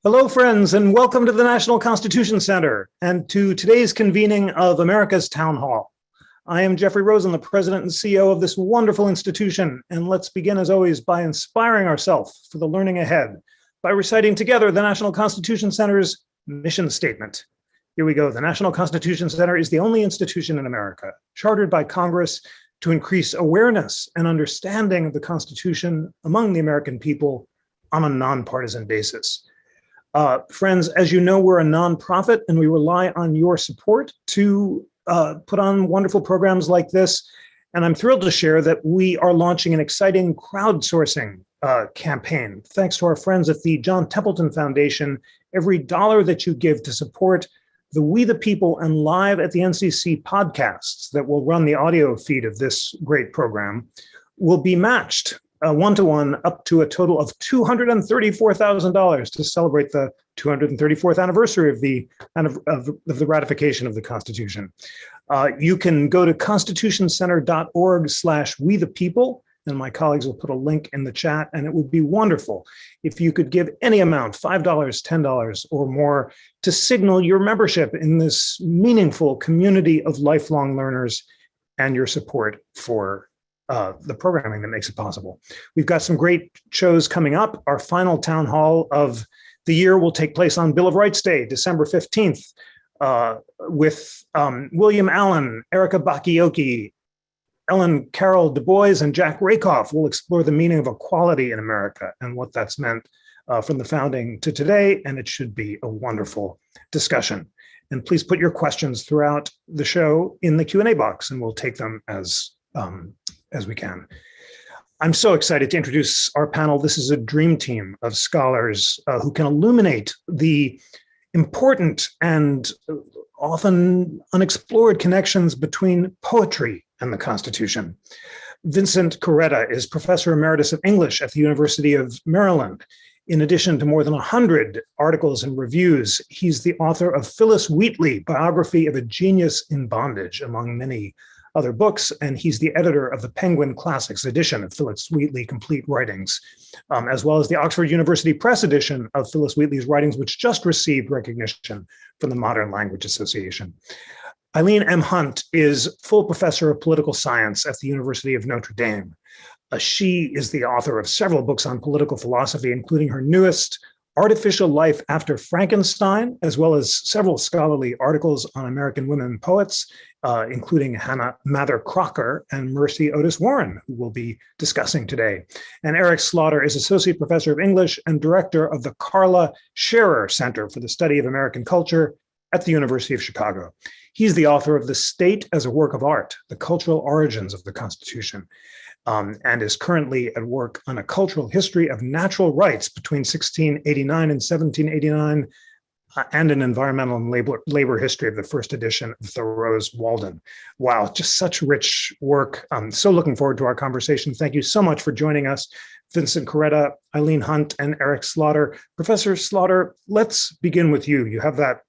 Hello, friends, and welcome to the National Constitution Center and to today's convening of America's Town Hall. I am Jeffrey Rosen, the president and CEO of this wonderful institution, and let's begin, as always, by inspiring ourselves for the learning ahead by reciting together the National Constitution Center's mission statement. Here we go. The National Constitution Center is the only institution in America chartered by Congress to increase awareness and understanding of the Constitution among the American people on a nonpartisan basis. Friends, as you know, we're a nonprofit and we rely on your support to put on wonderful programs like this. And I'm thrilled to share that we are launching an exciting crowdsourcing campaign. Thanks to our friends at the John Templeton Foundation, every dollar that you give to support the We the People and Live at the NCC podcasts that will run the audio feed of this great program will be matched one-to-one up to a total of $234,000 to celebrate the 234th anniversary of the ratification of the Constitution. You can go to constitutioncenter.org/wethepeople, and my colleagues will put a link in the chat, and it would be wonderful if you could give any amount, $5, $10 or more, to signal your membership in this meaningful community of lifelong learners and your support for the programming that makes it possible. We've got some great shows coming up. Our final town hall of the year will take place on Bill of Rights Day, December 15th, with William Allen, Erica Bakioki, Ellen Carroll Du Bois, and Jack Rakoff. Will explore the meaning of equality in America and what that's meant from the founding to today, and it should be a wonderful discussion. And please put your questions throughout the show in the Q&A box, and we'll take them as we can. I'm so excited to introduce our panel. This is a dream team of scholars who can illuminate the important and often unexplored connections between poetry and the Constitution. Vincent Carretta is professor emeritus of English at the University of Maryland. In addition to more than 100 articles and reviews, he's the author of Phyllis Wheatley, Biography of a Genius in Bondage, among many other books, and he's the editor of the Penguin Classics edition of Phyllis Wheatley Complete Writings, as well as the Oxford University Press edition of Phyllis Wheatley's writings, which just received recognition from the Modern Language Association. Eileen M. is full professor of political science at the University of Notre Dame. She is the author of several books on political philosophy, including her newest, Artificial Life After Frankenstein, as well as several scholarly articles on American women poets, including Hannah Mather Crocker and Mercy Otis Warren, who we'll be discussing today. And Eric Slauter is Associate Professor of English and Director of the Karla Scherer Center for the Study of American Culture at the University of Chicago. He's the author of The State as a Work of Art, The Cultural Origins of the Constitution, and is currently at work on a cultural history of natural rights between 1689 and 1789, and an environmental and labor history of the first edition of Thoreau's Walden. Wow, just such rich work. I'm so looking forward to our conversation. Thank you so much for joining us, Vincent Carretta, Eileen Hunt, and Eric Slauter. Professor Slauter, let's begin with you. You have that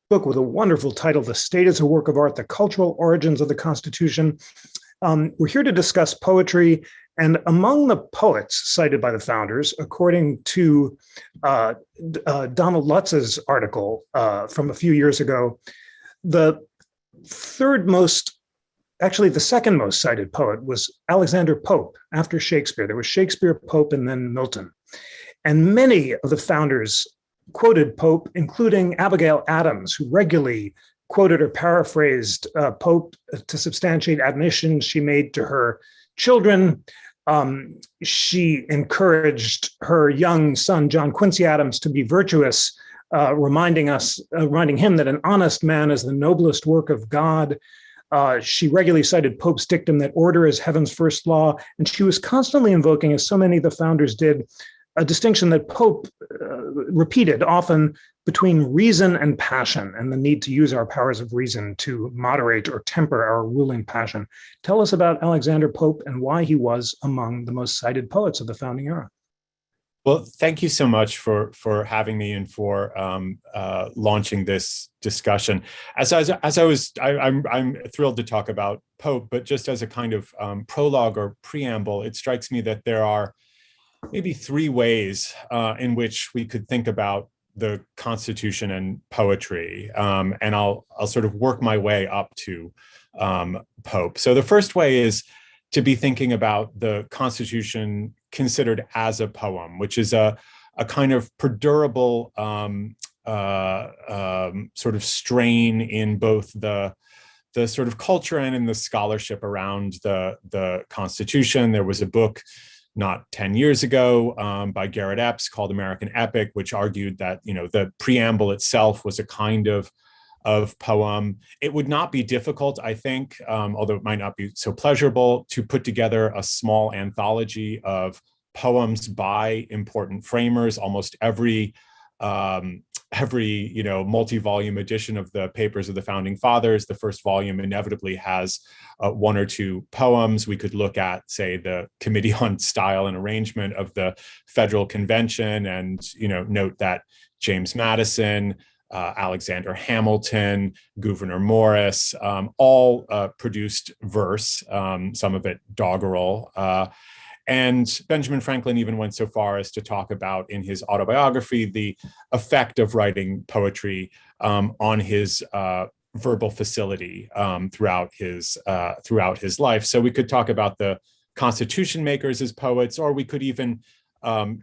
book with a wonderful title, The State as a Work of Art, The Cultural Origins of the Constitution. We're here to discuss poetry, and among the poets cited by the founders, according to Donald Lutz's article from a few years ago, the second most cited poet was Alexander Pope after Shakespeare. There was Shakespeare, Pope, and then Milton. And many of the founders quoted Pope, including Abigail Adams, who regularly quoted or paraphrased Pope to substantiate admonitions she made to her children. She encouraged her young son, John Quincy Adams, to be virtuous, reminding him that an honest man is the noblest work of God. She regularly cited Pope's dictum that order is heaven's first law, and she was constantly invoking, as so many of the founders did, a distinction that Pope repeated often between reason and passion, and the need to use our powers of reason to moderate or temper our ruling passion. Tell us about Alexander Pope and why he was among the most cited poets of the founding era. Well, thank you so much for having me and for launching this discussion. I'm thrilled to talk about Pope, but just as a kind of prologue or preamble, it strikes me that there are maybe three ways in which we could think about the Constitution and poetry, and I'll sort of work my way up to Pope. So the first way is to be thinking about the Constitution considered as a poem, which is a kind of perdurable sort of strain in both the sort of culture and in the scholarship around the Constitution. There was a book not 10 years ago by Garrett Epps called American Epic, which argued that, you know, the preamble itself was a kind of poem. It would not be difficult, I think, although it might not be so pleasurable, to put together a small anthology of poems by important framers. Almost every you know, multi-volume edition of the Papers of the Founding Fathers, the first volume inevitably has one or two poems. We could look at, say, the Committee on Style and Arrangement of the Federal Convention, and, you know, note that James Madison, Alexander Hamilton, Gouverneur Morris, all produced verse, some of it doggerel. And Benjamin Franklin even went so far as to talk about, in his autobiography, the effect of writing poetry on his verbal facility throughout his life. So we could talk about the Constitution makers as poets, or we could even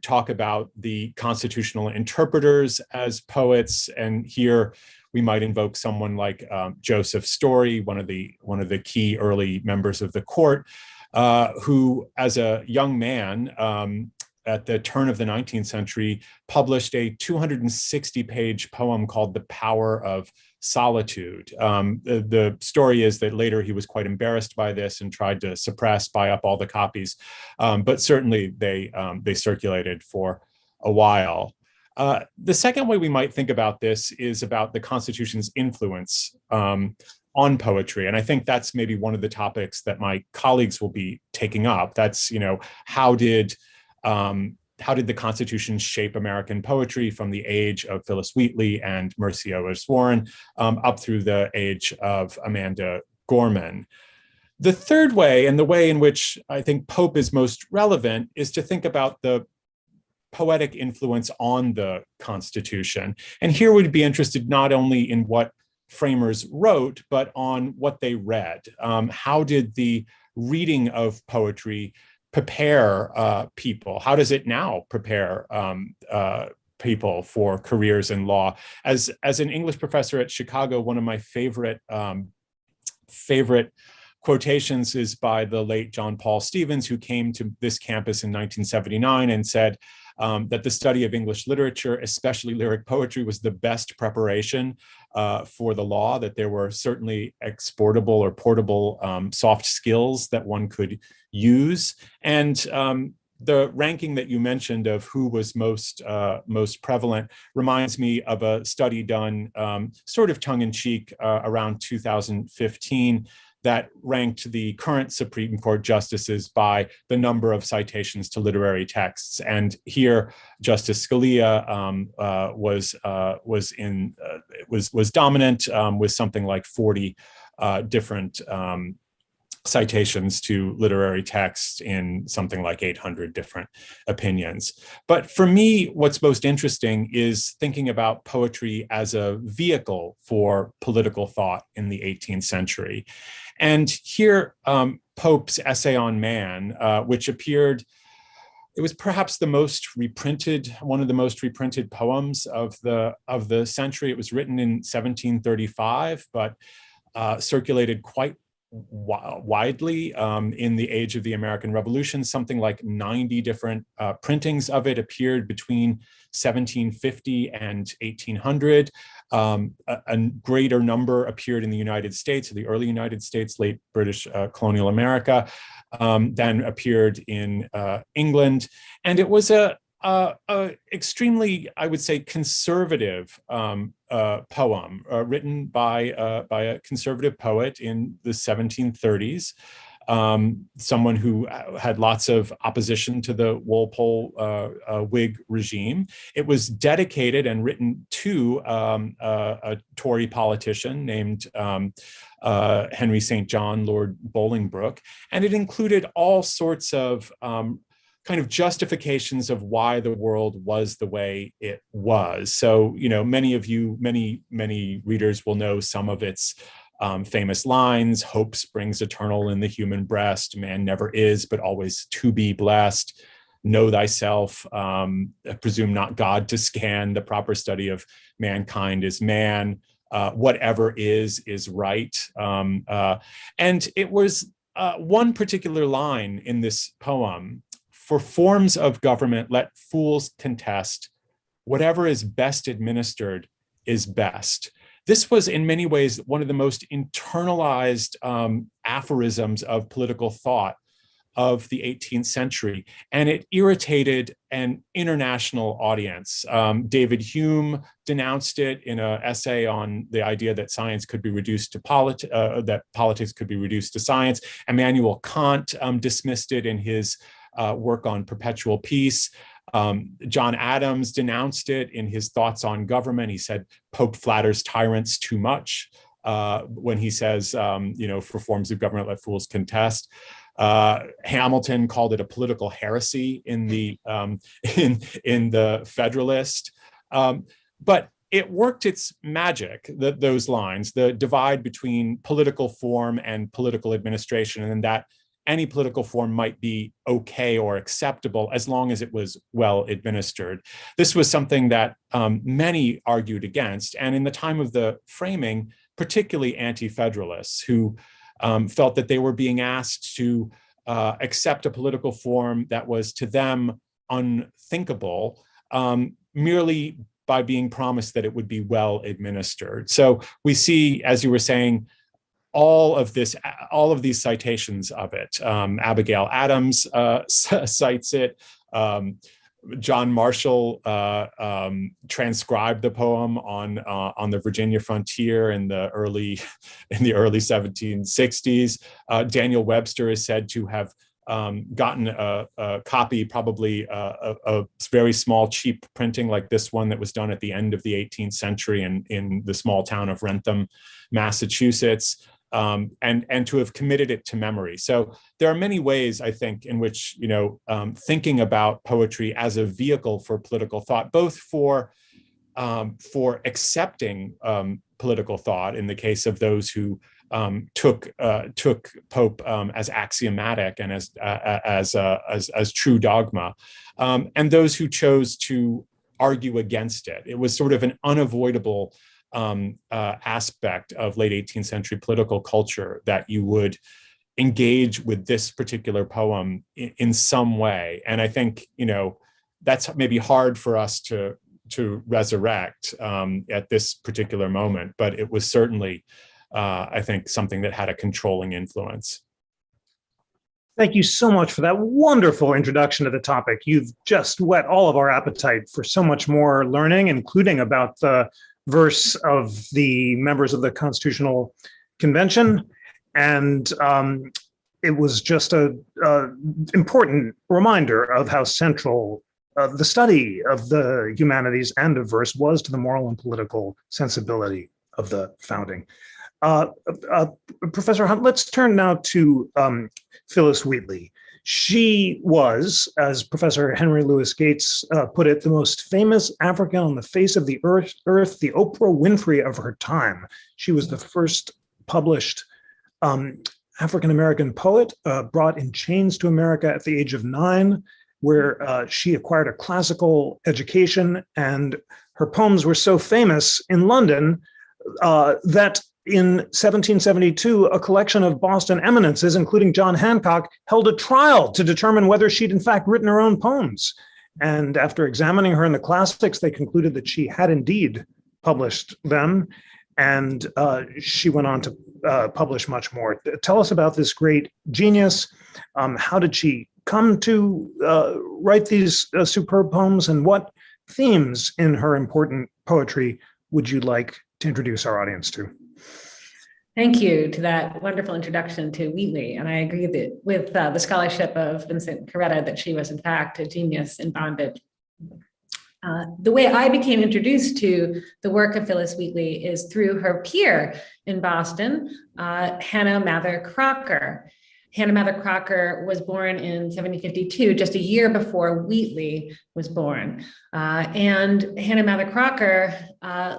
talk about the constitutional interpreters as poets. And here we might invoke someone like Joseph Story, one of the key early members of the court, who, as a young man at the turn of the 19th century, published a 260-page poem called The Power of Solitude. The story is that later he was quite embarrassed by this and tried to buy up all the copies, but certainly they circulated for a while. The second way we might think about this is about the Constitution's influence on poetry. And I think that's maybe one of the topics that my colleagues will be taking up. That's, you know, how did the Constitution shape American poetry from the age of Phyllis Wheatley and Mercy Otis Warren up through the age of Amanda Gorman? The third way, and the way in which I think Pope is most relevant, is to think about the poetic influence on the Constitution. And here we'd be interested not only in what framers wrote, but on what they read. How did the reading of poetry prepare people? How does it now prepare people for careers in law? As an English professor at Chicago, one of my favorite quotations is by the late John Paul Stevens, who came to this campus in 1979 and said that the study of English literature, especially lyric poetry, was the best preparation for the law, that there were certainly exportable or portable soft skills that one could use. And the ranking that you mentioned of who was most prevalent reminds me of a study done sort of tongue-in-cheek around 2015 that ranked the current Supreme Court justices by the number of citations to literary texts. And here, Justice Scalia was dominant with something like 40 different citations to literary texts in something like 800 different opinions. But for me, what's most interesting is thinking about poetry as a vehicle for political thought in the 18th century. And here, Pope's Essay on Man, which appeared, it was perhaps one of the most reprinted poems of the century. It was written in 1735, but circulated quite widely in the age of the American Revolution. Something like 90 different printings of it appeared between 1750 and 1800. A greater number appeared in the United States, the early United States, late British colonial America, then appeared in England. And it was a extremely, I would say, conservative poem written by a conservative poet in the 1730s, someone who had lots of opposition to the Walpole Whig regime. It was dedicated and written to a Tory politician named Henry St. John, Lord Bolingbroke, and it included all sorts of kind of justifications of why the world was the way it was. So, many readers will know some of its famous lines. Hope springs eternal in the human breast. Man never is, but always to be blessed. Know thyself. Presume not God to scan. The proper study of mankind is man. Whatever is right. And it was one particular line in this poem: for forms of government, let fools contest. Whatever is best administered is best. This was in many ways one of the most internalized aphorisms of political thought of the 18th century, and it irritated an international audience. David Hume denounced it in an essay on the idea that science could be reduced to that politics could be reduced to science. Immanuel Kant dismissed it in his work on perpetual peace. John Adams denounced it in his thoughts on government. He said Pope flatters tyrants too much when he says, for forms of government, let fools contest. Hamilton called it a political heresy in the Federalist, but it worked its magic. Those lines, the divide between political form and political administration, and that any political form might be okay or acceptable as long as it was well administered. This was something that many argued against, and in the time of the framing, particularly anti-federalists who felt that they were being asked to accept a political form that was to them unthinkable, merely by being promised that it would be well administered. So we see, as you were saying, all of these citations of it. Abigail Adams cites it. John Marshall transcribed the poem on the Virginia frontier in the early 1760s. Daniel Webster is said to have gotten a copy, probably a very small, cheap printing like this one that was done at the end of the 18th century in the small town of Wrentham, Massachusetts. And to have committed it to memory. So there are many ways, I think, in which thinking about poetry as a vehicle for political thought, both for accepting political thought in the case of those who took Pope as axiomatic and as true dogma, and those who chose to argue against it. It was sort of an unavoidable aspect of late 18th century political culture that you would engage with this particular poem in some way. And I think, that's maybe hard for us to resurrect at this particular moment, but it was certainly, I think, something that had a controlling influence. Thank you so much for that wonderful introduction to the topic. You've just whet all of our appetite for so much more learning, including about the verse of the members of the Constitutional Convention. And it was just an important reminder of how central the study of the humanities and of verse was to the moral and political sensibility of the founding. Professor Hunt, let's turn now to Phyllis Wheatley. She was, as Professor Henry Louis Gates put it, the most famous African on the face of the earth, the Oprah Winfrey of her time. She was the first published African-American poet, brought in chains to America at the age of 9, where she acquired a classical education, and her poems were so famous in London that in 1772, a collection of Boston eminences, including John Hancock, held a trial to determine whether she'd in fact written her own poems. And after examining her in the classics, they concluded that she had indeed published them. And she went on to publish much more. Tell us about this great genius. How did she come to write these superb poems, and what themes in her important poetry would you like to introduce our audience to? Thank you to that wonderful introduction to Wheatley. And I agree that with the scholarship of Vincent Carretta that she was in fact a genius in bondage. The way I became introduced to the work of Phyllis Wheatley is through her peer in Boston, Hannah Mather Crocker. Hannah Mather Crocker was born in 1752, just a year before Wheatley was born. And Hannah Mather Crocker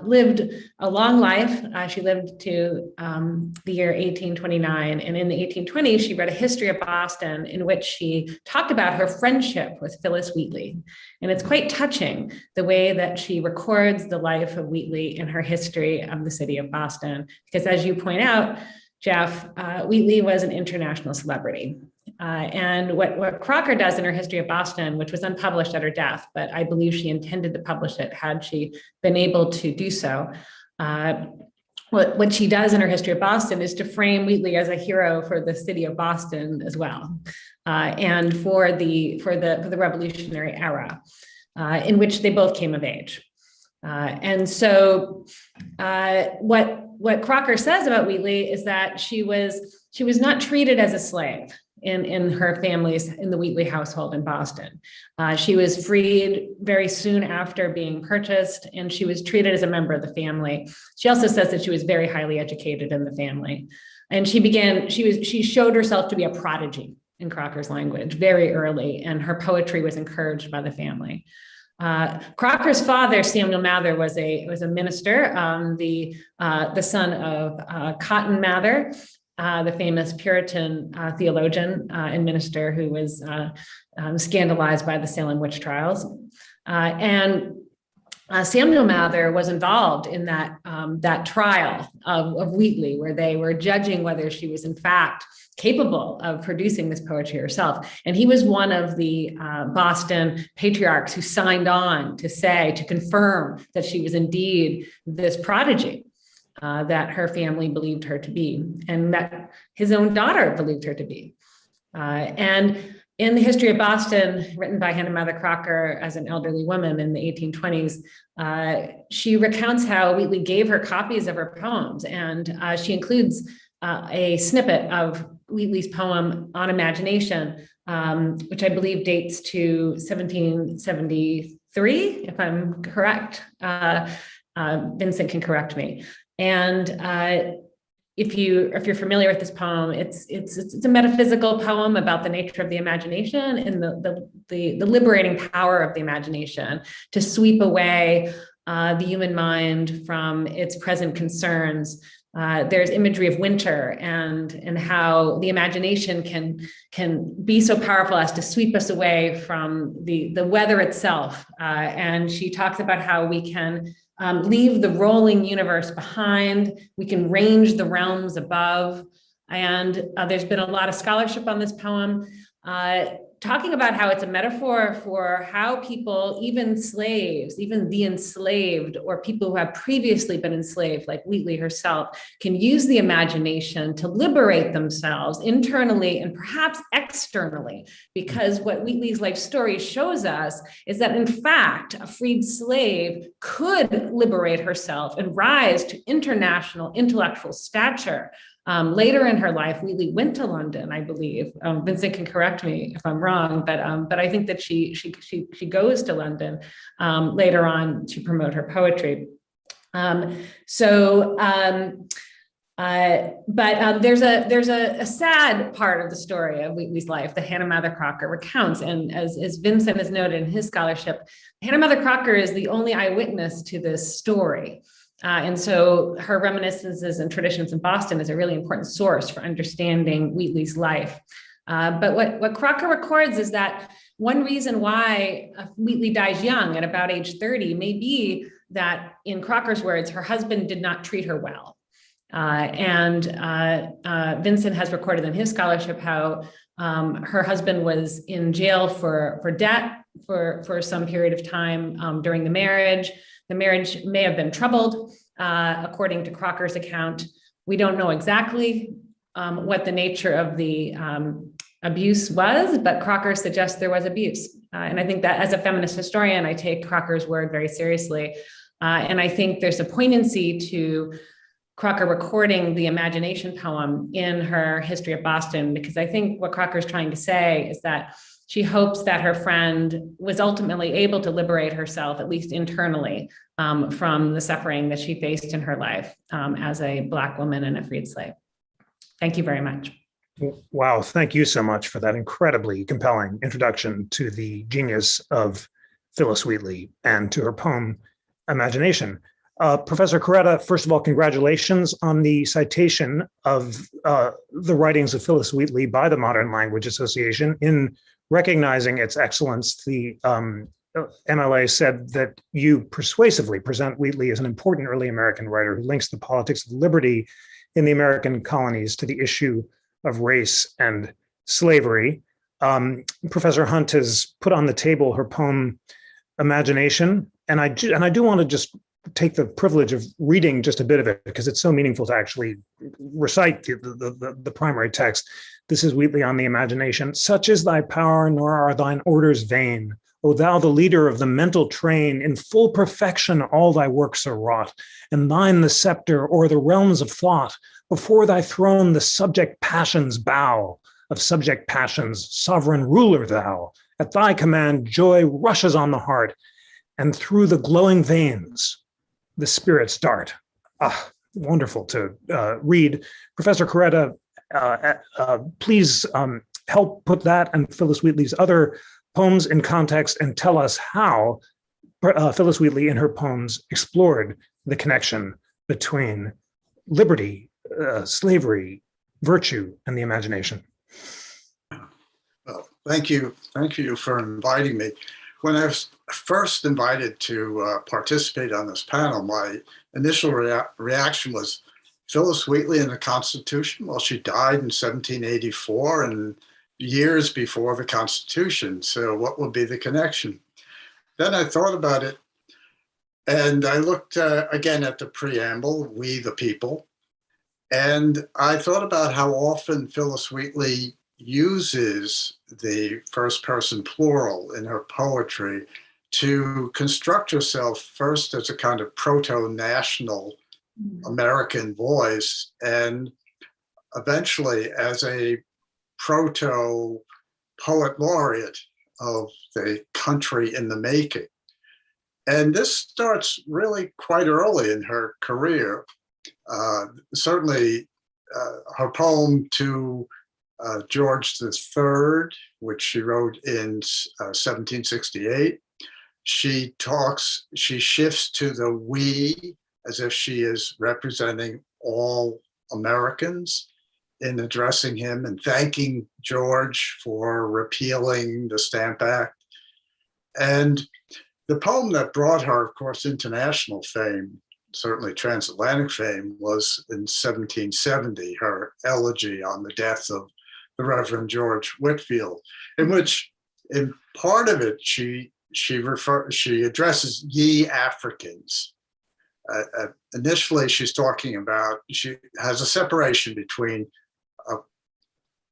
lived a long life. She lived to the year 1829. And in the 1820s, she wrote a history of Boston in which she talked about her friendship with Phyllis Wheatley. And it's quite touching the way that she records the life of Wheatley in her history of the city of Boston. Because as you point out, Jeff, Wheatley was an international celebrity. And what Crocker does in her history of Boston, which was unpublished at her death, but I believe she intended to publish it had she been able to do so. What she does in her history of Boston is to frame Wheatley as a hero for the city of Boston as well, and for the Revolutionary era, in which they both came of age. And so what Crocker says about Wheatley is that she was not treated as a slave in her family's, in the Wheatley household in Boston. She was freed very soon after being purchased, and she was treated as a member of the family. She also says that she was very highly educated in the family. And she showed herself to be a prodigy, in Crocker's language, very early, and her poetry was encouraged by the family. Crocker's father, Samuel Mather, was a minister, the son of Cotton Mather, the famous Puritan theologian and minister who was scandalized by the Salem witch trials. And Samuel Mather was involved in that trial of Wheatley, where they were judging whether she was in fact capable of producing this poetry herself. And he was one of the Boston patriarchs who signed on to confirm that she was indeed this prodigy that her family believed her to be, and that his own daughter believed her to be. And in the history of Boston, written by Hannah Mather Crocker as an elderly woman in the 1820s, she recounts how Wheatley gave her copies of her poems, and she includes a snippet of Wheatley's poem On Imagination, which I believe dates to 1773, if I'm correct. Vincent can correct me. And if you're familiar with this poem, it's a metaphysical poem about the nature of the imagination and the liberating power of the imagination to sweep away the human mind from its present concerns. There's imagery of winter and how the imagination can be so powerful as to sweep us away from the weather itself. And she talks about how we can leave the rolling universe behind. We can range the realms above. And there's been a lot of scholarship on this poem, talking about how it's a metaphor for how people, even slaves, even the enslaved, or people who have previously been enslaved, like Wheatley herself, can use the imagination to liberate themselves internally and perhaps externally. Because what Wheatley's life story shows us is that, in fact, a freed slave could liberate herself and rise to international intellectual stature. Later in her life, Wheatley went to London, I believe. Vincent can correct me if I'm wrong, but I think that she goes to London later on to promote her poetry. But there's a sad part of the story of Wheatley's life that Hannah Mather Crocker recounts, and as Vincent has noted in his scholarship, Hannah Mather Crocker is the only eyewitness to this story. And so her reminiscences and traditions in Boston is a really important source for understanding Wheatley's life. But what Crocker records is that one reason why Wheatley dies young at about age 30 may be that, in Crocker's words, her husband did not treat her well. Vincent has recorded in his scholarship how her husband was in jail for debt for some period of time during the marriage. The marriage may have been troubled, according to Crocker's account. We don't know exactly what the nature of the abuse was, but Crocker suggests there was abuse. And I think that, as a feminist historian, I take Crocker's word very seriously. And I think there's a poignancy to Crocker recording the imagination poem in her history of Boston, because I think what Crocker's trying to say is that she hopes that her friend was ultimately able to liberate herself, at least internally, from the suffering that she faced in her life as a Black woman and a freed slave. Thank you very much. Wow, thank you so much for that incredibly compelling introduction to the genius of Phyllis Wheatley and to her poem, Imagination. Professor Carretta, first of all, congratulations on the citation of the writings of Phyllis Wheatley by the Modern Language Association in recognizing its excellence. The MLA said that you persuasively present Wheatley as an important early American writer who links the politics of liberty in the American colonies to the issue of race and slavery. Professor Hunt has put on the table her poem Imagination, and I do want to just take the privilege of reading just a bit of it because it's so meaningful to actually recite the primary text. This is Wheatley on the Imagination. Such is thy power, nor are thine orders vain. O thou, the leader of the mental train, in full perfection all thy works are wrought, and thine the scepter o'er the realms of thought. Before thy throne the subject passions bow, of subject passions sovereign ruler thou. At thy command joy rushes on the heart, and through the glowing veins the spirits dart. Wonderful to read. Professor Carretta, please help put that and Phyllis Wheatley's other poems in context and tell us how Phyllis Wheatley in her poems explored the connection between liberty, slavery, virtue, and the imagination. Well, thank you for inviting me. When I was first invited to participate on this panel, my initial reaction was Phyllis Wheatley and the Constitution. Well, she died in 1784 and years before the Constitution. So what would be the connection? Then I thought about it, and I looked again at the preamble, we the people, and I thought about how often Phyllis Wheatley uses the first person plural in her poetry to construct herself first as a kind of proto-national American voice and eventually as a proto-poet laureate of the country in the making. And this starts really quite early in her career. Certainly her poem to George III, which she wrote in 1768. She shifts to the we as if she is representing all Americans in addressing him and thanking George for repealing the Stamp Act. And the poem that brought her, of course, international fame, certainly transatlantic fame, was in 1770, her elegy on the death of the Reverend George Whitefield, in which, in part of it, she addresses ye Africans. Initially, she's talking about, she has a separation between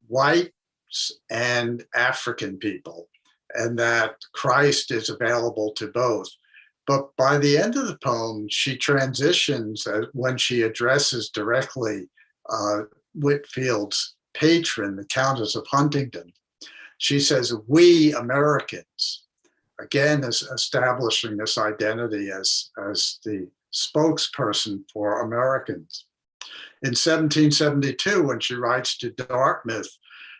whites and African people, and that Christ is available to both. But by the end of the poem, she transitions when she addresses directly Whitefield's patron, the Countess of Huntingdon. She says, we Americans, again, is establishing this identity as the spokesperson for Americans. In 1772, when she writes to Dartmouth,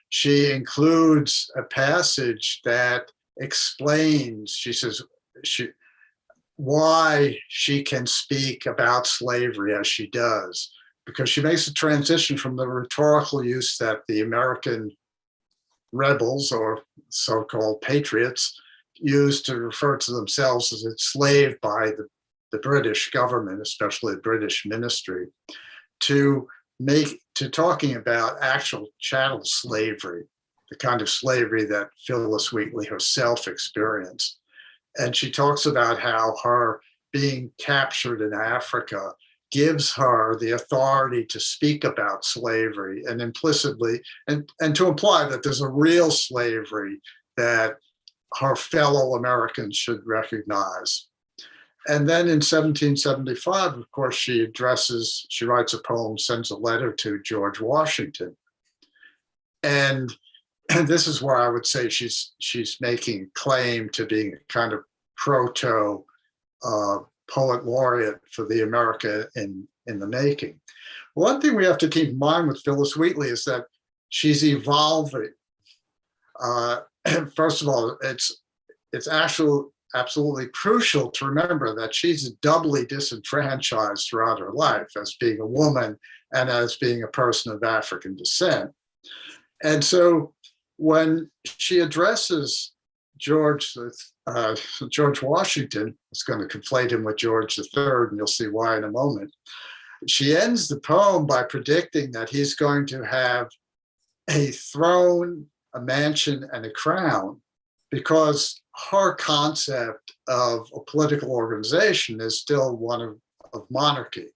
she includes a passage that explains, she says, why she can speak about slavery as she does, because she makes a transition from the rhetorical use that the American rebels or so-called patriots used to refer to themselves as enslaved by the British government, especially the British ministry, to talking about actual chattel slavery, the kind of slavery that Phyllis Wheatley herself experienced. And she talks about how her being captured in Africa gives her the authority to speak about slavery and implicitly, and to imply that there's a real slavery that her fellow Americans should recognize. And then in 1775, of course, she writes a poem, sends a letter to George Washington. And this is where I would say she's making claim to being a kind of proto poet laureate for the America in the making. One thing we have to keep in mind with Phyllis Wheatley is that she's evolving. First of all, it's absolutely crucial to remember that she's doubly disenfranchised throughout her life as being a woman and as being a person of African descent. And so when she addresses George Washington, it's going to conflate him with George III, and you'll see why in a moment. She ends the poem by predicting that he's going to have a throne, a mansion, and a crown, because her concept of a political organization is still one of monarchy.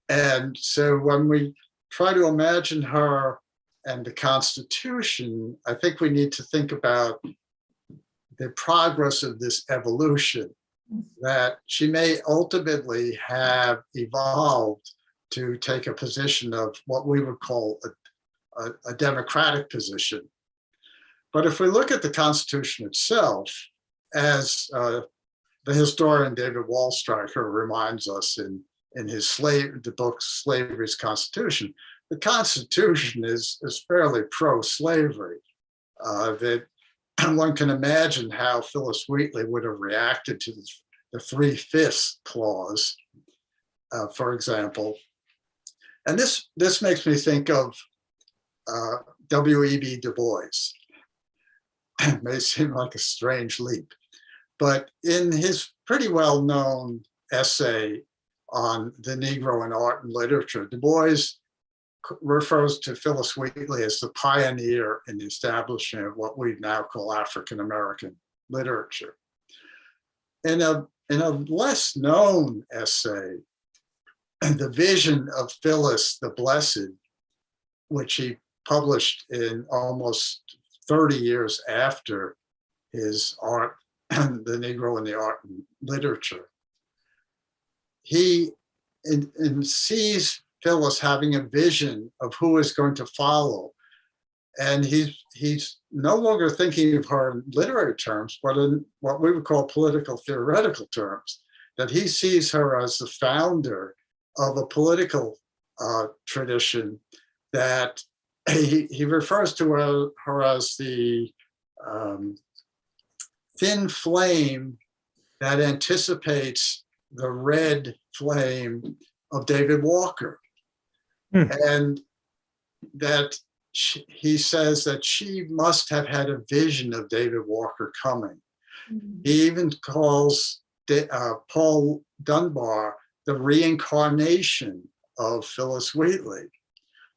And so when we try to imagine her and the Constitution, I think we need to think about the progress of this evolution, that she may ultimately have evolved to take a position of what we would call a democratic position. But if we look at the Constitution itself, as the historian David Wallstreicher reminds us in the book Slavery's Constitution, the Constitution is fairly pro-slavery. That one can imagine how Phyllis Wheatley would have reacted to the 3/5 clause, for example. And this makes me think of W.E.B. Du Bois. It may seem like a strange leap, but in his pretty well-known essay on the Negro in art and literature, Du Bois refers to Phyllis Wheatley as the pioneer in the establishment of what we now call African-American literature. In a less known essay, The Vision of Phyllis the Blessed, which he published in almost 30 years after his art, The Negro in the Art and Literature, he sees Phyllis having a vision of who is going to follow. And he's no longer thinking of her in literary terms, but in what we would call political theoretical terms, that he sees her as the founder of a political tradition that he refers to her as the thin flame that anticipates the red flame of David Walker. And that he says that she must have had a vision of David Walker coming. He even calls Paul Dunbar the reincarnation of Phyllis Wheatley.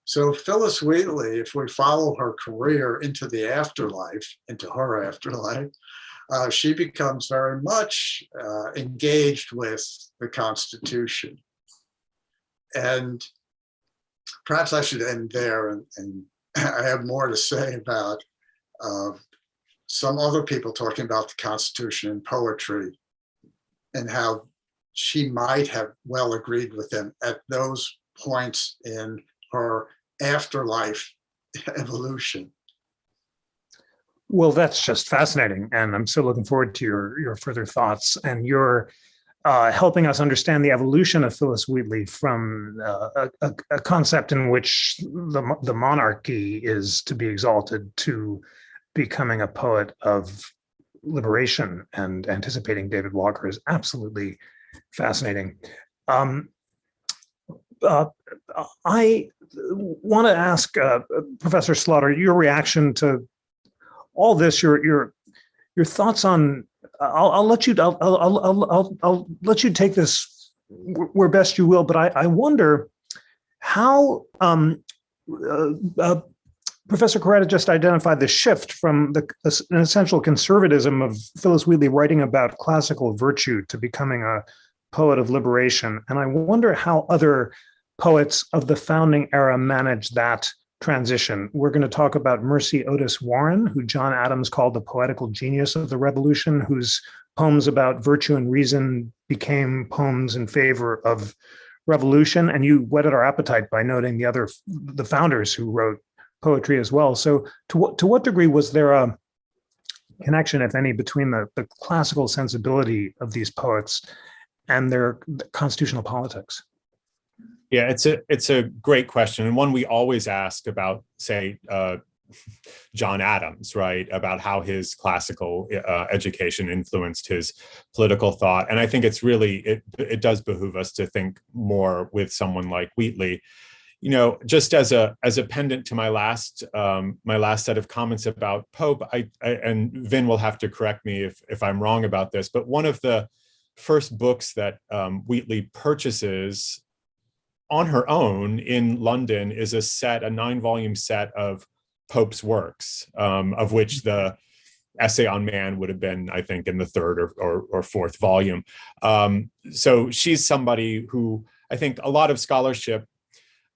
So Phyllis Wheatley, if we follow her career into the afterlife, into her afterlife, she becomes very much engaged with the Constitution. And perhaps I should end there, and I have more to say about some other people talking about the Constitution in poetry and how she might have well agreed with them at those points in her afterlife evolution. Well, that's just fascinating. And I'm so looking forward to your further thoughts. And your helping us understand the evolution of Phyllis Wheatley from a concept in which the monarchy is to be exalted to becoming a poet of liberation and anticipating David Walker is absolutely fascinating. I want to ask Professor Slauter your reaction to all this. Your thoughts on. I'll let you take this where best you will, but I wonder how Professor Carretta just identified the shift from an essential conservatism of Phyllis Wheatley writing about classical virtue to becoming a poet of liberation. And I wonder how other poets of the founding era managed that transition. We're going to talk about Mercy Otis Warren, who John Adams called the poetical genius of the Revolution, whose poems about virtue and reason became poems in favor of revolution. And you whetted our appetite by noting the founders who wrote poetry as well. So to what degree was there a connection, if any, between the classical sensibility of these poets and their constitutional politics? Yeah, it's a great question, and one we always ask about, say, John Adams, right? About how his classical education influenced his political thought. And I think it's really, it does behoove us to think more with someone like Wheatley. You know, just as a pendant to my last set of comments about Pope, I and Vin will have to correct me if I'm wrong about this, but one of the first books that Wheatley purchases on her own in London is a 9-volume set of Pope's works, of which the Essay on Man would have been, I think, in the third or fourth volume. So she's somebody who I think a lot of scholarship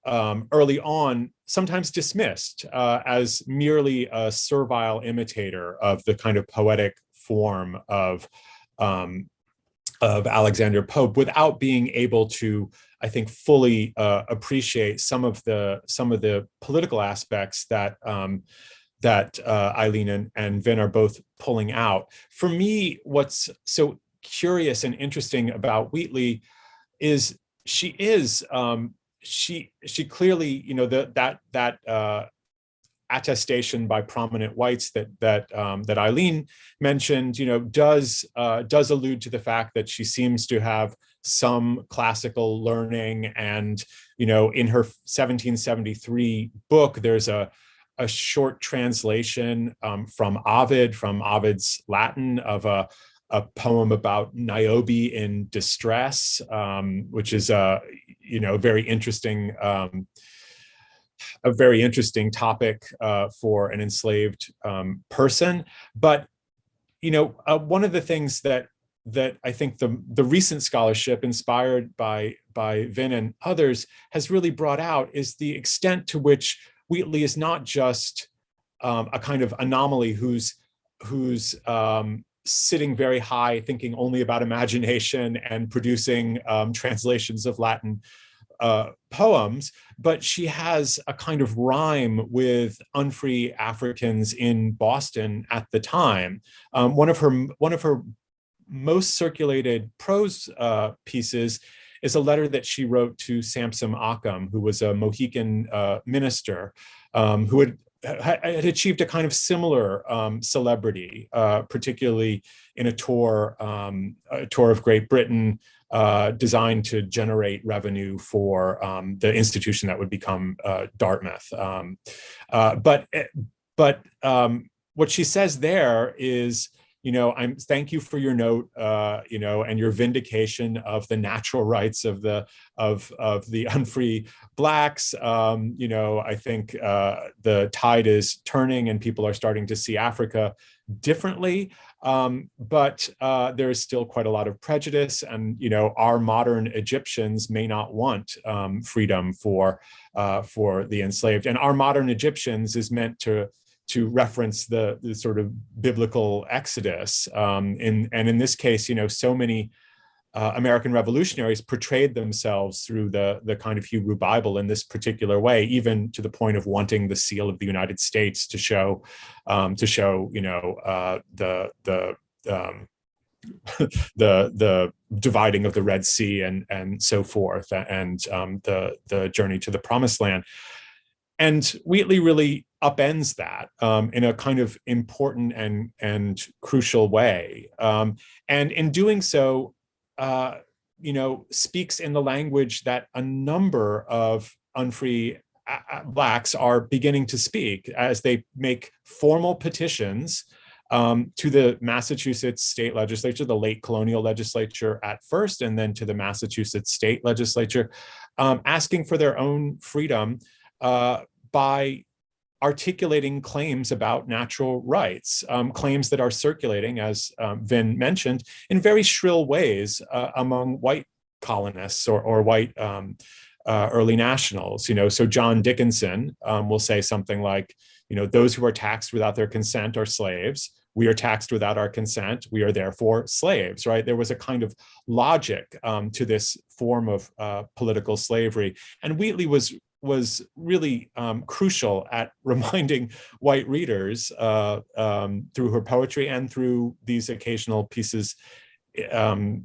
early on sometimes dismissed as merely a servile imitator of the kind of poetic form of Alexander Pope, without being able to, I think, fully appreciate some of the political aspects that Eileen and Vin are both pulling out. For me, what's so curious and interesting about Wheatley is she clearly, you know, that attestation by prominent whites that Eileen mentioned, you know, does allude to the fact that she seems to have some classical learning. And, you know, in her 1773 book, there's a short translation from Ovid's Latin of a poem about Niobe in distress, which is you know, a very interesting topic for an enslaved person. But, you know, one of the things that I think the recent scholarship inspired by Vin and others has really brought out is the extent to which Wheatley is not just a kind of anomaly who's sitting very high, thinking only about imagination and producing translations of Latin poems, but she has a kind of rhyme with unfree Africans in Boston at the time. One of her most circulated prose pieces is a letter that she wrote to Samson Occam, who was a Mohican minister, who had achieved a kind of similar celebrity, particularly in a tour of Great Britain, designed to generate revenue for the institution that would become Dartmouth. But what she says there is, you know, thank you for your note, you know, and your vindication of the natural rights of the unfree Blacks. You know, I think the tide is turning and people are starting to see Africa differently. But there is still quite a lot of prejudice, and, you know, our modern Egyptians may not want freedom for the enslaved. And our modern Egyptians is meant to reference the sort of biblical Exodus. And in this case, you know, so many American revolutionaries portrayed themselves through the kind of Hebrew Bible in this particular way, even to the point of wanting the seal of the United States to show, you know, the dividing of the Red Sea and so forth, and the journey to the Promised Land. And Wheatley really upends that in a kind of important and crucial way. And in doing so, you know, speaks in the language that a number of unfree Blacks are beginning to speak as they make formal petitions to the Massachusetts state legislature, the late colonial legislature at first, and then to the Massachusetts state legislature, asking for their own freedom by articulating claims about natural rights, claims that are circulating, as Vin mentioned, in very shrill ways among white colonists or white early nationals. You know, so John Dickinson will say something like, you know, those who are taxed without their consent are slaves. We are taxed without our consent. We are therefore slaves, right? There was a kind of logic to this form of political slavery. And Wheatley was really crucial at reminding white readers through her poetry and through these occasional pieces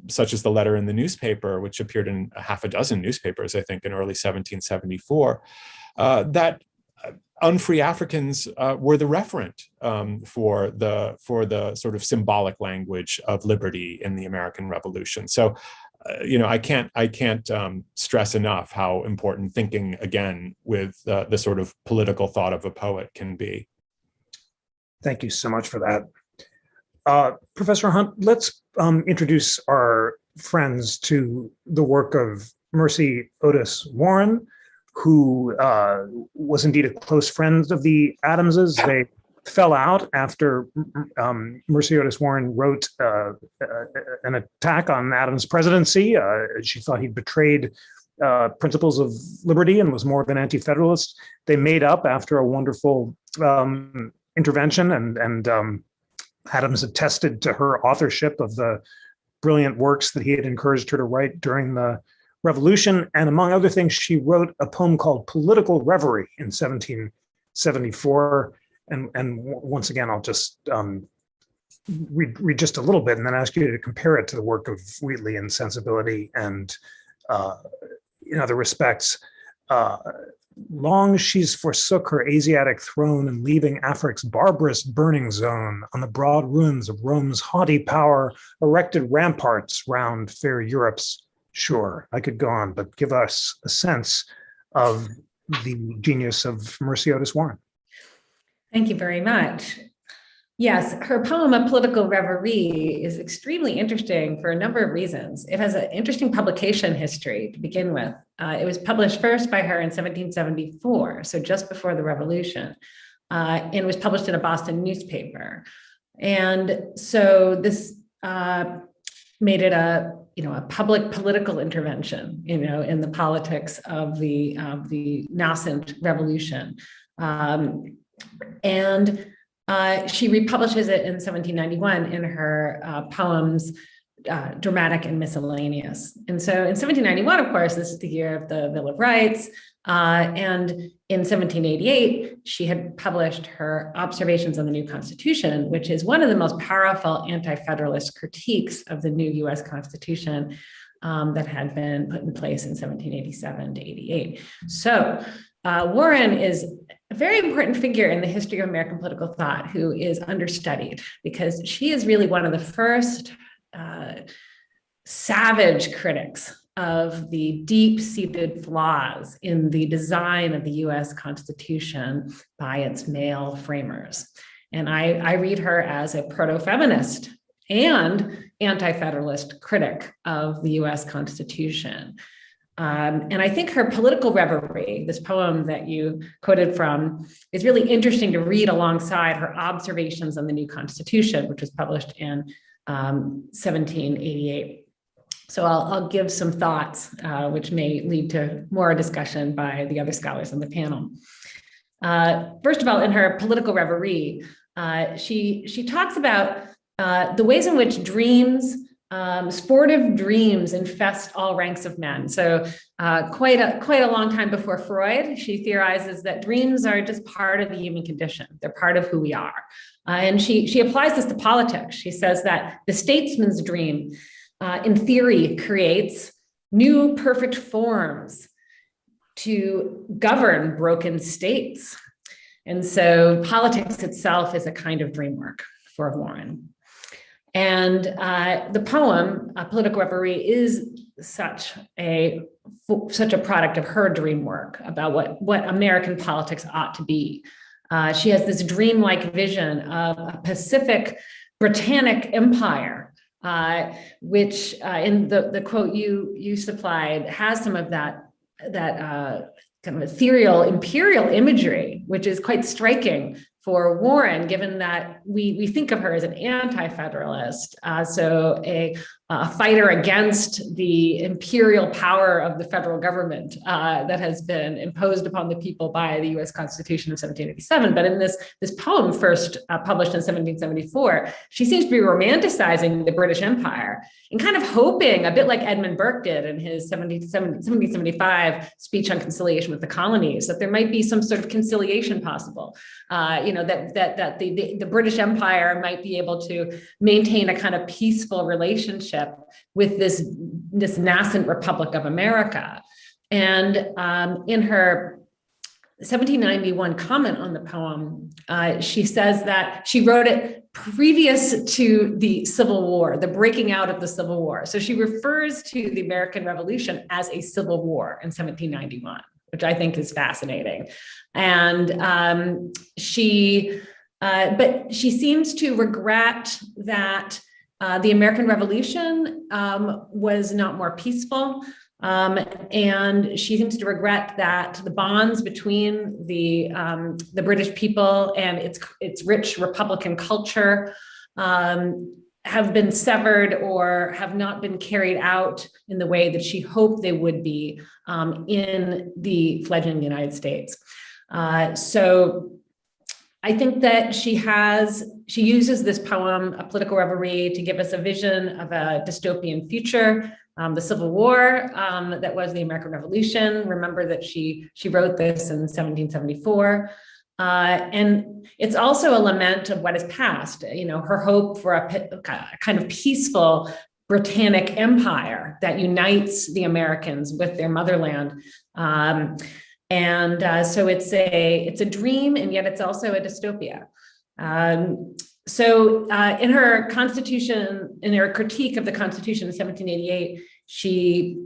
such as the letter in the newspaper, which appeared in a half a dozen newspapers, I think, in early 1774, that unfree Africans were the referent for the sort of symbolic language of liberty in the American Revolution. So, I can't stress enough how important thinking again with the sort of political thought of a poet can be. Thank you so much for that. Professor Hunt, let's introduce our friends to the work of Mercy Otis Warren, who was indeed a close friend of the Adamses. They fell out after Mercy Otis Warren wrote an attack on Adams' presidency. She thought he'd betrayed principles of liberty and was more of an anti-federalist. They made up after a wonderful intervention, and Adams attested to her authorship of the brilliant works that he had encouraged her to write during the Revolution. And among other things, she wrote a poem called Political Reverie in 1774. And once again, I'll just read just a little bit and then ask you to compare it to the work of Wheatley in sensibility and in other respects. Long she's forsook her Asiatic throne and leaving Afric's barbarous burning zone on the broad ruins of Rome's haughty power, erected ramparts round fair Europe's shore. I could go on, but give us a sense of the genius of Mercy Otis Warren. Thank you very much. Yes, her poem, A Political Reverie, is extremely interesting for a number of reasons. It has an interesting publication history to begin with. It was published first by her in 1774, so just before the Revolution, and was published in a Boston newspaper. And so this made it a public political intervention, in the politics of the nascent revolution. And she republishes it in 1791 in her poems, Dramatic and Miscellaneous. And so in 1791, of course, this is the year of the Bill of Rights. And in 1788, she had published her Observations on the New Constitution, which is one of the most powerful anti-federalist critiques of the new US Constitution that had been put in place in 1787 to 88. So Warren is a very important figure in the history of American political thought who is understudied because she is really one of the first savage critics of the deep-seated flaws in the design of the US Constitution by its male framers. And I read her as a proto-feminist and anti-federalist critic of the US Constitution. And I think her Political Reverie, this poem that you quoted from, is really interesting to read alongside her Observations on the New Constitution, which was published in 1788. So I'll give some thoughts, which may lead to more discussion by the other scholars on the panel. First of all, in her Political Reverie, she talks about the ways in which dreams, sportive dreams, infest all ranks of men. So quite a long time before Freud, she theorizes that dreams are just part of the human condition. They're part of who we are. And she applies this to politics. She says that the statesman's dream, in theory, creates new perfect forms to govern broken states. And so politics itself is a kind of dream work for Warren. And the poem, Political Reverie, is such a product of her dream work about what American politics ought to be. She has this dreamlike vision of a Pacific Britannic empire, which in the quote you supplied has some of that kind of ethereal imperial imagery, which is quite striking for Warren, given that we think of her as an anti-federalist, so a fighter against the imperial power of the federal government that has been imposed upon the people by the US Constitution of 1787. But in this poem, first published in 1774, she seems to be romanticizing the British Empire and kind of hoping, a bit like Edmund Burke did in his 1775 speech on conciliation with the colonies, that there might be some sort of conciliation possible. That the British Empire might be able to maintain a kind of peaceful relationship relationship with this nascent Republic of America. And in her 1791 comment on the poem, she says that she wrote it previous to the Civil War, the breaking out of the Civil War. So she refers to the American Revolution as a civil war in 1791, which I think is fascinating. And but she seems to regret that the American Revolution was not more peaceful. And she seems to regret that the bonds between the British people and its rich Republican culture have been severed or have not been carried out in the way that she hoped they would be in the fledgling United States. So I think that she uses this poem, A Political Reverie, to give us a vision of a dystopian future. The Civil War, that was the American Revolution. Remember that she wrote this in 1774. And it's also a lament of what is past, her hope for a kind of peaceful Britannic empire that unites the Americans with their motherland. So it's a dream, and yet it's also a dystopia. So in her Constitution, in her critique of the Constitution in 1788, she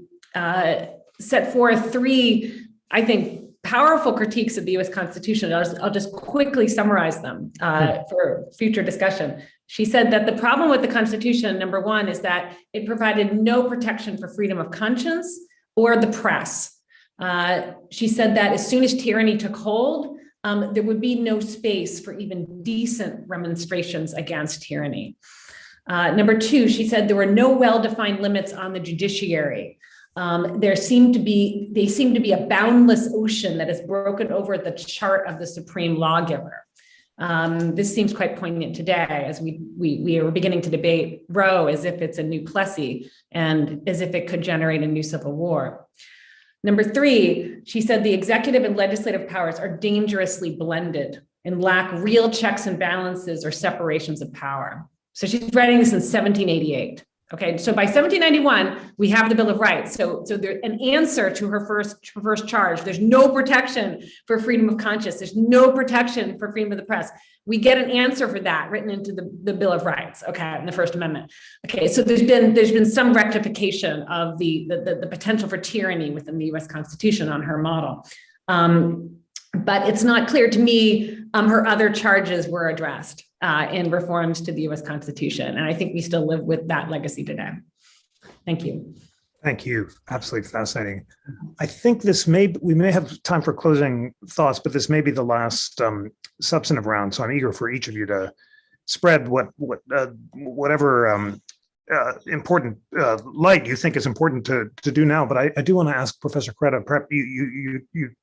set forth three, I think, powerful critiques of the U.S. Constitution. I'll just quickly summarize them for future discussion. She said that the problem with the Constitution, number one, is that it provided no protection for freedom of conscience or the press. She said that as soon as tyranny took hold, there would be no space for even decent remonstrations against tyranny. Number two, she said there were no well-defined limits on the judiciary. They seem to be a boundless ocean that is broken over the chart of the supreme lawgiver. This seems quite poignant today as we are beginning to debate Roe as if it's a new Plessy and as if it could generate a new civil war. Number three, she said the executive and legislative powers are dangerously blended and lack real checks and balances or separations of power. So she's writing this in 1788. Okay, so by 1791, we have the Bill of Rights. So there's an answer to her first charge. There's no protection for freedom of conscience. There's no protection for freedom of the press. We get an answer for that written into the Bill of Rights, okay, in the First Amendment. Okay, so there's been some rectification of the potential for tyranny within the U.S. Constitution on her model. But it's not clear to me her other charges were addressed in reforms to the U.S. Constitution. And I think we still live with that legacy today. Thank you. Thank you. Absolutely fascinating. I think we may have time for closing thoughts, but this may be the last substantive round. So I'm eager for each of you to spread whatever important light you think is important to do now. But I do want to ask Professor Carretta, perhaps you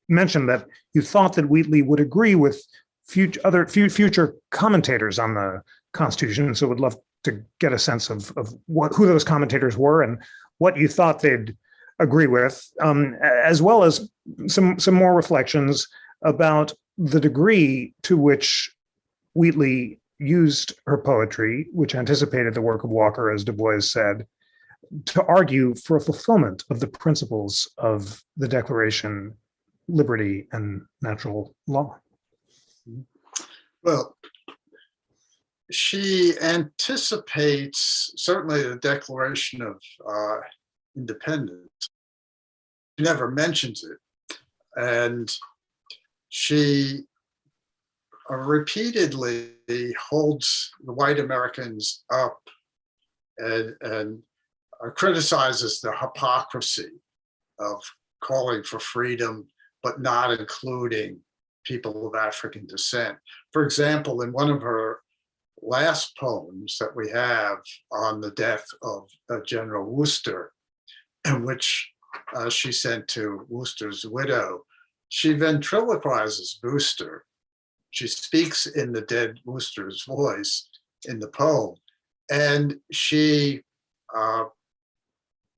mentioned that you thought that Wheatley would agree with future commentators on the Constitution. So would love to get a sense of who those commentators were and what you thought they'd agree with, as well as some more reflections about the degree to which Wheatley used her poetry, which anticipated the work of Walker, as Du Bois said, to argue for a fulfillment of the principles of the Declaration, liberty, and natural law. Well, she anticipates certainly the Declaration of Independence. She never mentions it. And she repeatedly holds the white Americans up and criticizes the hypocrisy of calling for freedom, but not including people of African descent. For example, in one of her last poems that we have on the death of General Wooster, in which she sent to Wooster's widow, she ventriloquizes Wooster. She speaks in the dead Wooster's voice in the poem, and she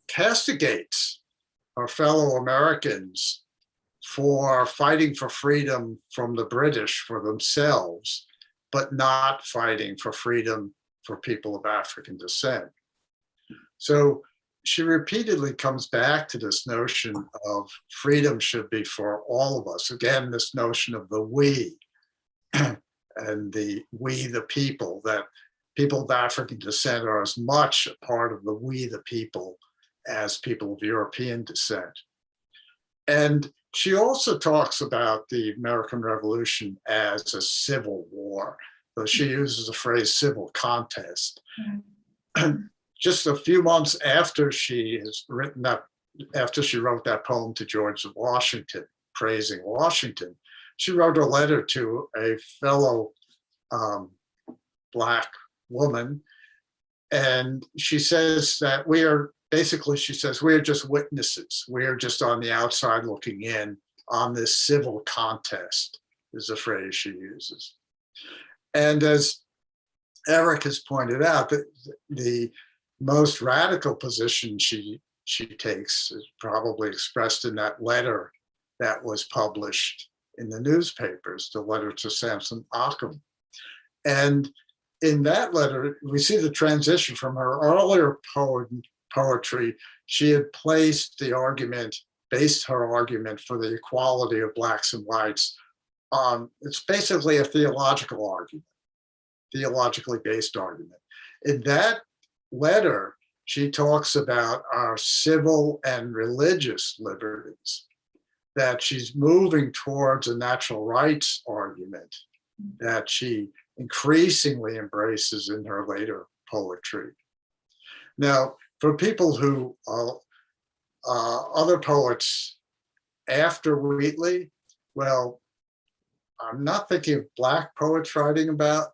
castigates her fellow Americans for fighting for freedom from the British for themselves, but not fighting for freedom for people of African descent. So she repeatedly comes back to this notion of freedom should be for all of us. Again, this notion of the we and the we the people, that people of African descent are as much a part of the we the people as people of European descent. And she also talks about the American Revolution as a civil war, though she uses the phrase civil contest. Just a few months after she wrote that poem to George Washington, praising Washington, she wrote a letter to a fellow Black woman. And she says that she says, we are just witnesses. We are just on the outside looking in on this civil contest, is the phrase she uses. And as Eric has pointed out, the most radical position she takes is probably expressed in that letter that was published in the newspapers, the letter to Samson Occam. And in that letter, we see the transition from her earlier poetry. She had based her argument for the equality of Blacks and whites on, it's basically a theological argument, theologically based argument. In that letter, she talks about our civil and religious liberties, that she's moving towards a natural rights argument that she increasingly embraces in her later poetry. Now, for people who other poets after Wheatley, well, I'm not thinking of Black poets writing about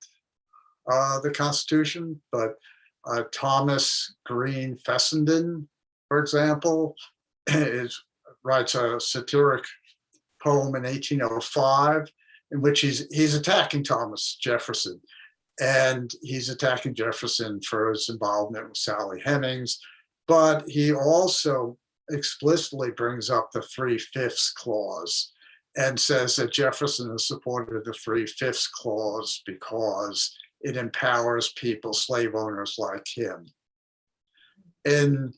the Constitution, but Thomas Green Fessenden, for example, writes a satiric poem in 1805 in which he's attacking Thomas Jefferson. And he's attacking Jefferson for his involvement with Sally Hemings, but he also explicitly brings up the 3/5 clause and says that Jefferson has supported the 3/5 clause because it empowers people, slave owners like him. In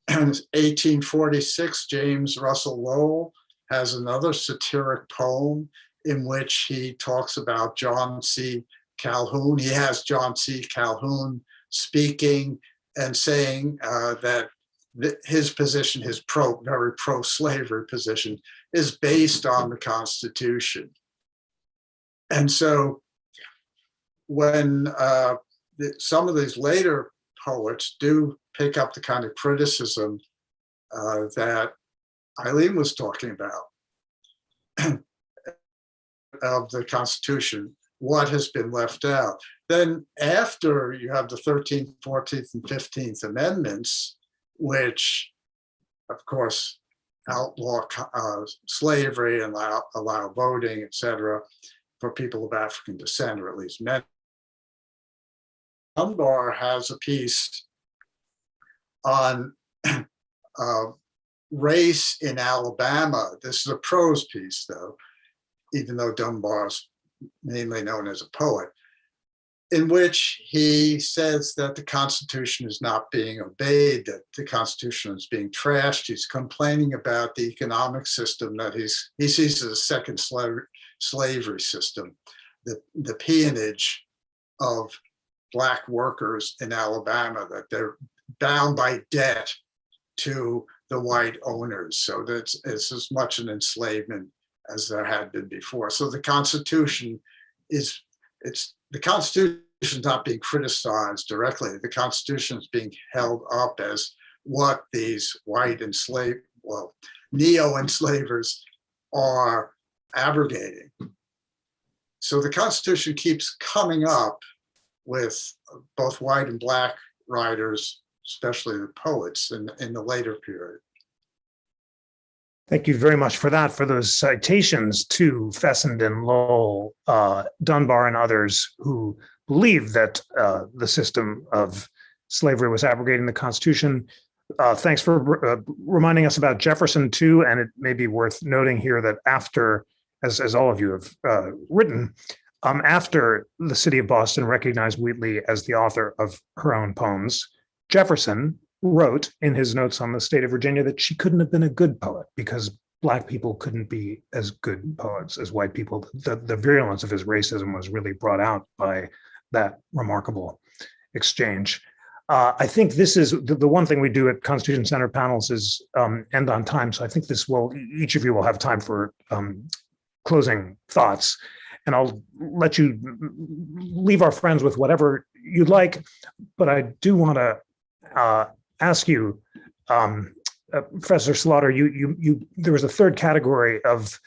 1846, James Russell Lowell has another satiric poem in which he talks about John C. Calhoun. He has John C. Calhoun speaking and saying that his position, his very pro-slavery position, is based on the Constitution. And so when some of these later poets do pick up the kind of criticism that Eileen was talking about of the Constitution, what has been left out. Then after you have the 13th, 14th, and 15th Amendments, which of course outlaw slavery and allow voting, et cetera, for people of African descent, or at least men. Dunbar has a piece on race in Alabama. This is a prose piece, though, even though Dunbar's mainly known as a poet, in which he says that the Constitution is not being obeyed, that the Constitution is being trashed. He's complaining about the economic system that he sees as a second slavery system, the peonage of Black workers in Alabama, that they're bound by debt to the white owners. So that's it's as much an enslavement as there had been before. So the Constitution is not being criticized directly. The Constitution is being held up as what these white neo-enslavers are abrogating. So the Constitution keeps coming up with both white and Black writers, especially the poets in the later period. Thank you very much for that, for those citations to Fessenden, Lowell, Dunbar, and others who believe that the system of slavery was abrogating the Constitution. Thanks for reminding us about Jefferson, too. And it may be worth noting here that after, as all of you have written, after the city of Boston recognized Wheatley as the author of her own poems, Jefferson, wrote in his notes on the state of Virginia that she couldn't have been a good poet because Black people couldn't be as good poets as white people. The virulence of his racism was really brought out by that remarkable exchange. I think this is the one thing we do at Constitution Center panels is end on time. So I think each of you will have time for closing thoughts. And I'll let you leave our friends with whatever you'd like. But I do want to ask you, Professor Slauter, there was a third category of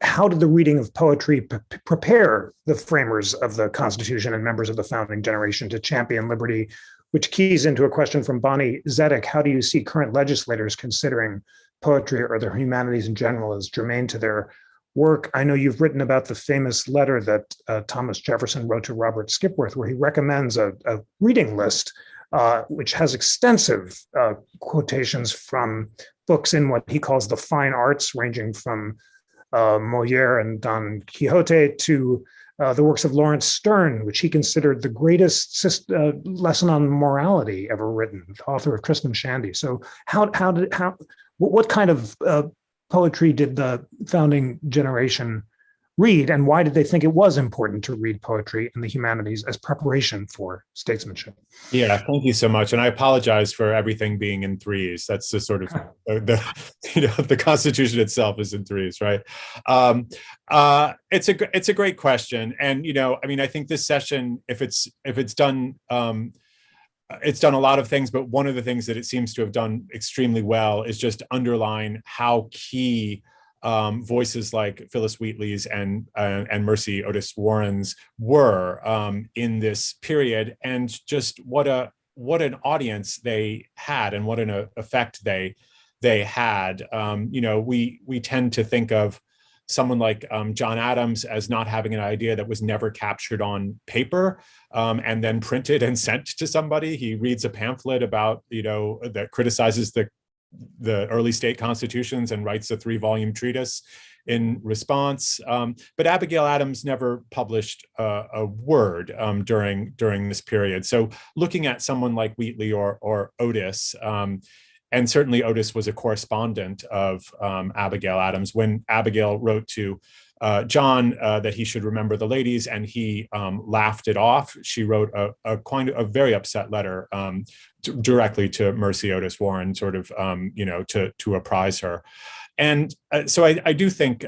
how did the reading of poetry prepare the framers of the Constitution and members of the founding generation to champion liberty, which keys into a question from Bonnie Zedek. How do you see current legislators considering poetry or the humanities in general as germane to their work? I know you've written about the famous letter that Thomas Jefferson wrote to Robert Skipworth, where he recommends a reading list, which has extensive quotations from books in what he calls the fine arts, ranging from Moliere and Don Quixote to the works of Lawrence Stern, which he considered the greatest lesson on morality ever written, the author of Tristram Shandy. So what kind of poetry did the founding generation read, and why did they think it was important to read poetry and the humanities as preparation for statesmanship? Yeah, thank you so much, and I apologize for everything being in threes. That's the sort of the Constitution itself is in threes, right? It's a great question, and I think this session, if it's done. It's done a lot of things, but one of the things that it seems to have done extremely well is just underline how key voices like Phyllis Wheatley's and Mercy Otis Warren's were in this period, and just what an audience they had and what an effect they had. We tend to think of someone like John Adams as not having an idea that was never captured on paper and then printed and sent to somebody. He reads a pamphlet about, that criticizes the early state constitutions and writes a 3-volume treatise in response. But Abigail Adams never published a word during this period. So looking at someone like Wheatley or Otis, and certainly Otis was a correspondent of Abigail Adams. When Abigail wrote to John that he should remember the ladies, and he laughed it off, she wrote a very upset letter directly to Mercy Otis Warren, sort of to apprise her. And so I do think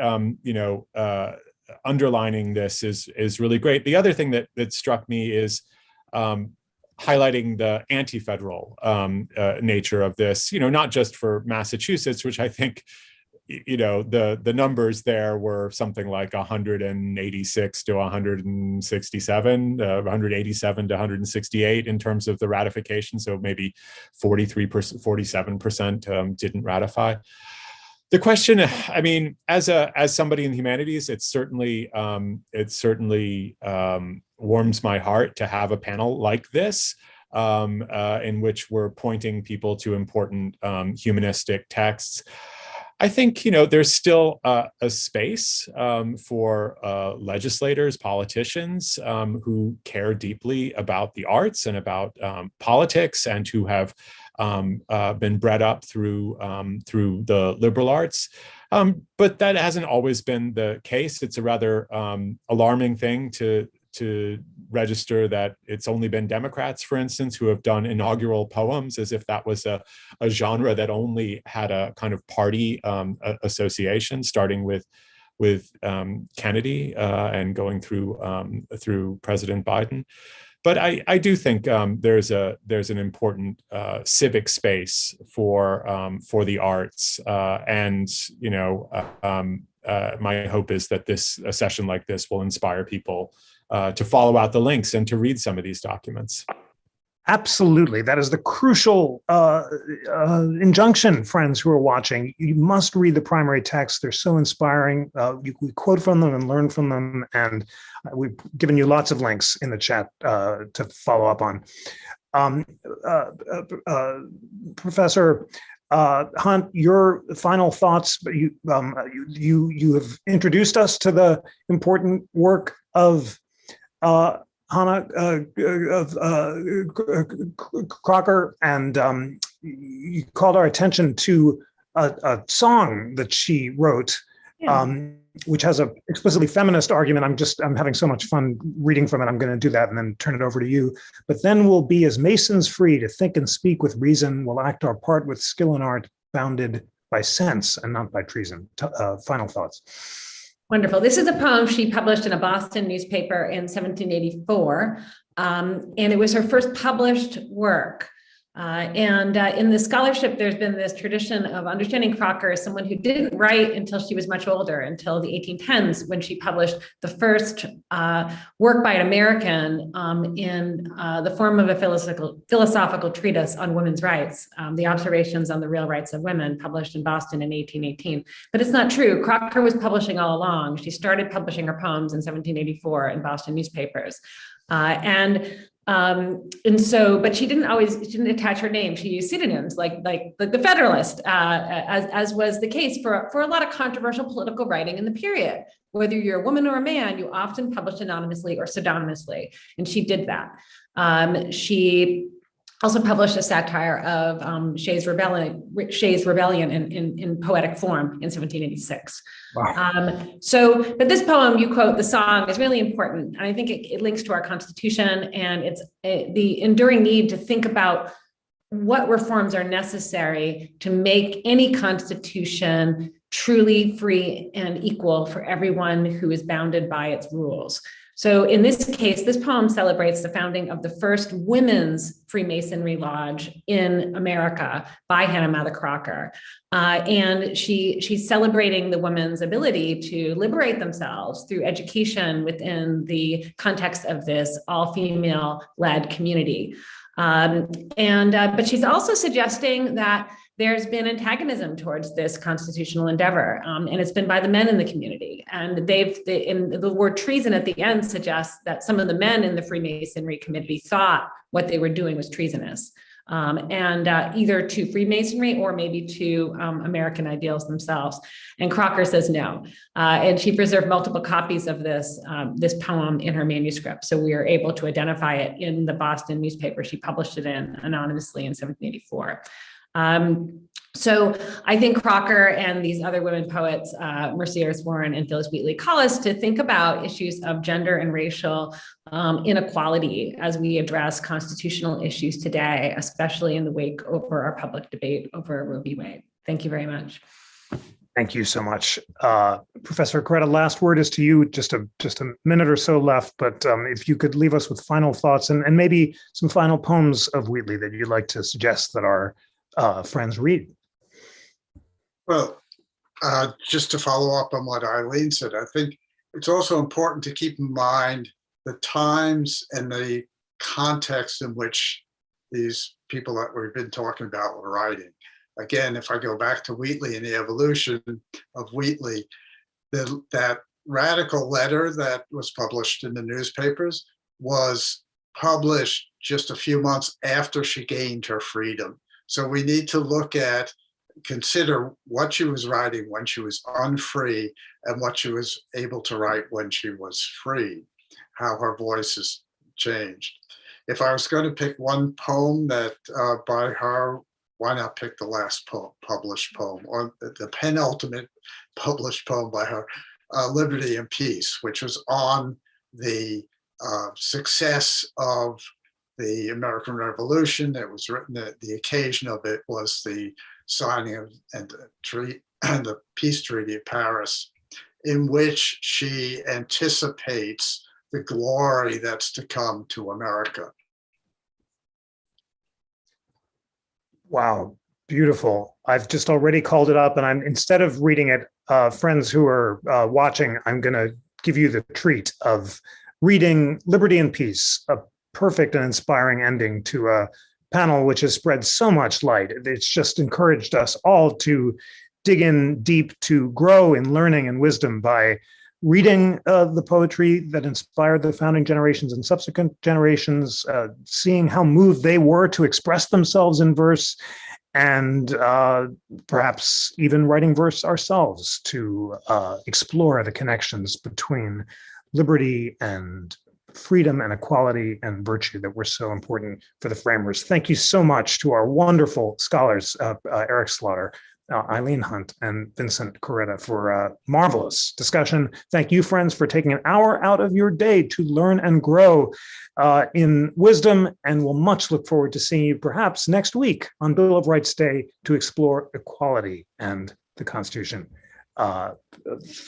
underlining this is really great. The other thing that struck me is highlighting the anti-federal nature of this, not just for Massachusetts, which I think, the numbers there were something like 186 to 167, 187 to 168 in terms of the ratification. So maybe 43%, 47% didn't ratify. The question, as somebody in the humanities, it certainly warms my heart to have a panel like this, in which we're pointing people to important humanistic texts. I think there's still a space for legislators, politicians who care deeply about the arts and about politics, and who have been bred up through the liberal arts. But that hasn't always been the case. It's a rather alarming thing to register that it's only been Democrats, for instance, who have done inaugural poems, as if that was a genre that only had a kind of party association, starting with Kennedy and going through President Biden. But I do think there's an important civic space for the arts, and my hope is that a session like this will inspire people to follow out the links and to read some of these documents. Absolutely. That is the crucial injunction, friends who are watching. You must read the primary texts. They're so inspiring. We quote from them and learn from them. And we've given you lots of links in the chat to follow up on. Professor Hunt, your final thoughts. You have introduced us to the important work of Hannah Crocker, and you called our attention to a song that she wrote, which has a explicitly feminist argument. I'm having so much fun reading from it. I'm going to do that and then turn it over to you. But then we'll be as masons free to think and speak with reason. We'll act our part with skill and art, bounded by sense and not by treason. Final thoughts. Wonderful. This is a poem she published in a Boston newspaper in 1784, and it was her first published work. In the scholarship, there's been this tradition of understanding Crocker as someone who didn't write until she was much older, until the 1810s, when she published the first work by an American in the form of a philosophical treatise on women's rights, the Observations on the Real Rights of Women, published in Boston in 1818. But it's not true. Crocker was publishing all along. She started publishing her poems in 1784 in Boston newspapers. But she didn't attach her name. She used pseudonyms like the Federalist, as was the case for a lot of controversial political writing in the period. Whether you're a woman or a man, you often published anonymously or pseudonymously, and she did that. She also published a satire of Shays' Rebellion in poetic form in 1786. Wow. But this poem, you quote the song, is really important. And I think it links to our Constitution, and it's the enduring need to think about what reforms are necessary to make any Constitution truly free and equal for everyone who is bounded by its rules. So in this case, this poem celebrates the founding of the first women's Freemasonry lodge in America by Hannah Mather Crocker. And she's celebrating the women's ability to liberate themselves through education within the context of this all-female-led community. But she's also suggesting that there's been antagonism towards this constitutional endeavor, and it's been by the men in the community. And the word treason at the end suggests that some of the men in the Freemasonry community thought what they were doing was treasonous, either to Freemasonry or maybe to American ideals themselves. And Crocker says no, and she preserved multiple copies of this poem in her manuscript, so we are able to identify it in the Boston newspaper she published it in anonymously in 1784. So I think Crocker and these other women poets, Mercedes Warren and Phyllis Wheatley, call us to think about issues of gender and racial inequality as we address constitutional issues today, especially in the wake over our public debate over Roe v. Wade. Thank you very much. Thank you so much. Professor Carretta, last word is to you, just a minute or so left, but if you could leave us with final thoughts and maybe some final poems of Wheatley that you'd like to suggest that our friends read. Well, just to follow up on what Eileen said, I think it's also important to keep in mind the times and the context in which these people that we've been talking about were writing. Again, if I go back to Wheatley and the evolution of Wheatley, that radical letter that was published in the newspapers was published just a few months after she gained her freedom. So we need to consider what she was writing when she was unfree and what she was able to write when she was free, how her voice has changed. If I was going to pick one poem that by her, why not pick the last published poem, or the penultimate published poem by her, Liberty and Peace, which was on the success of the American Revolution. It was written that the occasion of it was the signing of the Peace Treaty of Paris, in which she anticipates the glory that's to come to America. Wow, beautiful. I've just already called it up, and instead of reading it, friends who are watching, I'm going to give you the treat of reading Liberty and Peace, a perfect and inspiring ending to a panel which has spread so much light. It's just encouraged us all to dig in deep, to grow in learning and wisdom by reading the poetry that inspired the founding generations and subsequent generations, seeing how moved they were to express themselves in verse, and perhaps even writing verse ourselves to explore the connections between liberty and freedom and equality and virtue that were so important for the framers. Thank you so much to our wonderful scholars, Eric Slauter, Eileen Hunt, and Vincent Carretta, for a marvelous discussion. Thank you, friends, for taking an hour out of your day to learn and grow in wisdom, and we'll much look forward to seeing you perhaps next week on Bill of Rights Day to explore equality and the Constitution.